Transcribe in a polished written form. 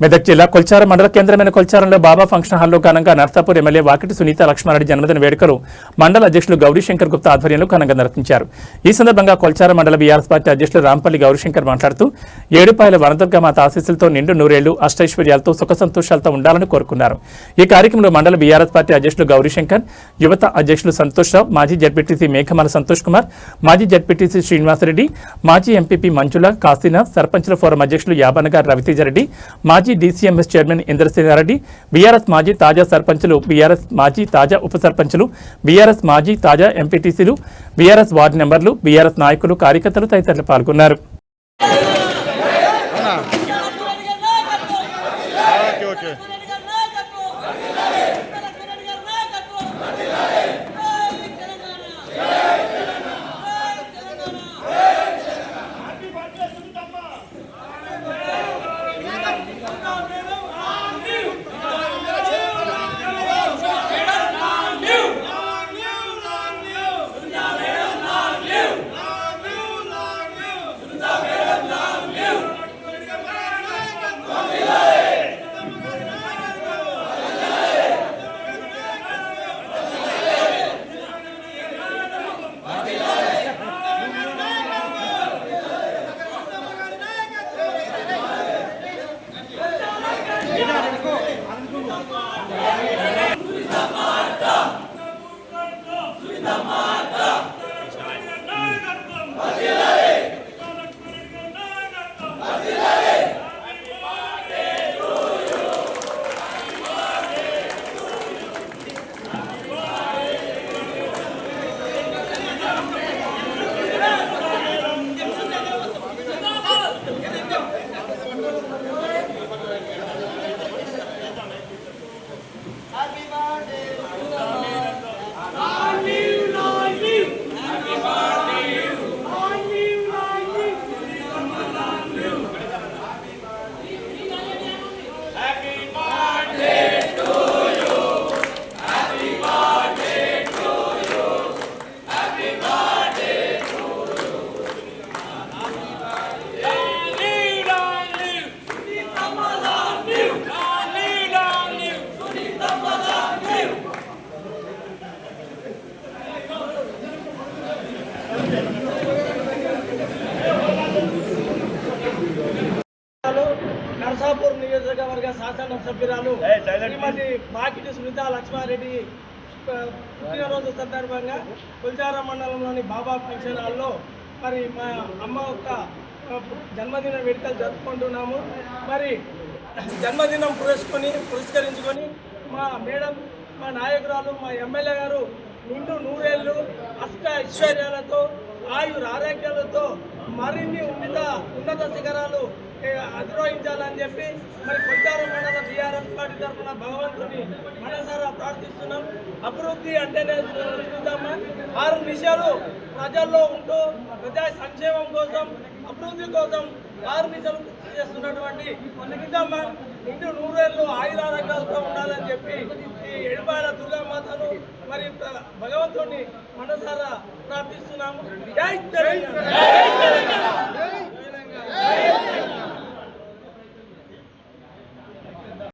మెదక్ జిల్లా కొల్చారం మండల కేంద్రమైన కొల్చారంలో బాబా ఫంక్షన్ హాల్లో ఘనంగా నర్సాపూర్ ఎమ్మెల్యే వాకిటి సునీత లక్ష్మారెడ్డి జన్మదిన వేడుకలు మండల అధ్యక్షులు గౌరీశంకర్ గుప్తా ఆధ్వర్యంలో ఘనంగా నిర్వహించారు. ఈ సందర్భంగా కొల్చారం మండల బీఆర్ఎస్ పార్టీ అధ్యక్షులు రాంపల్లి గౌరీశంకర్ మాట్లాడుతూ ఏడుపాయల వనదుర్గ మాత ఆశీస్సులతో నిండు నూరేళ్లు అష్టైశ్వర్యాలతో సుఖ సంతోషాలతో ఉండాలని కోరుకున్నారు. ఈ కార్యక్రమంలో మండల బీఆర్ఎస్ పార్టీ అధ్యక్షులు గౌరీశంకర్, యువత అధ్యక్షులు సంతోష్రావు, మాజీ జడ్పీటీసీ మేఘమాల సంతోష్ కుమార్, మాజీ జడ్పీటీసీ శ్రీనివాసరెడ్డి, మాజీ ఎంపీపీ మంజుల, కాశీనాథ్, సర్పంచుల ఫోరం అధ్యక్షులు యాబనగారి రవితేజరెడ్డి, మాజీ డీసీఎంఎస్ చైర్మన్ ఇంద్రసేనారెడ్డి, బీఆర్ఎస్ మాజీ తాజా సర్పంచులు, బీఆర్ఎస్ మాజీ తాజా ఉప సర్పంచులు, బీఆర్ఎస్ మాజీ తాజా ఎంపీటీసీలు, బీఆర్ఎస్ వార్డు మెంబర్లు, బీఆర్ఎస్ నాయకులు, కార్యకర్తలు తదితరులు పాల్గొన్నారు. నర్సాపూర్ నియోజకవర్గ శాసనసభ్యురాలు శ్రీమతి వాకిటి సునీత లక్ష్మారెడ్డి పుట్టినరోజు సందర్భంగా కొల్చారం మండలంలోని బాబా ఫంక్షన్ హాల్లో మరి మా అమ్మ యొక్క జన్మదిన వేడుకలు జరుపుకుంటున్నాము. మరి జన్మదినం పురస్కరించుకొని మా మేడం, మా నాయకురాలు, మా ఎమ్మెల్యే గారు నిండు నూరేళ్లు అష్ట ఐశ్వర్యాలతో ఆరోగ్యాలతో మరిన్ని ఉన్నత శిఖరాలు అధిరోహించాలని చెప్పి మరి కొల్చారం మండల బీఆర్ఎస్ పార్టీ తరఫున భగవంతుని మనసారా ప్రార్థిస్తున్నాం. అభివృద్ధి అంటేనే చూద్దామా 6 నిమిషాలు ప్రజల్లో ఉంటూ ప్రజా సంక్షేమం కోసం, అభివృద్ధి కోసం 6 నిమిషాలు కృషి చేస్తున్నటువంటి నిజమ్మా నిండు నూరేళ్లు ఆయురారోగ్యాలతో ఉండాలని చెప్పి ఈ ఏడుపాయల దుర్గామాతను మరి భగవంతుని మనసారా ప్రార్థిస్తున్నాము. జై తెలంగాణ.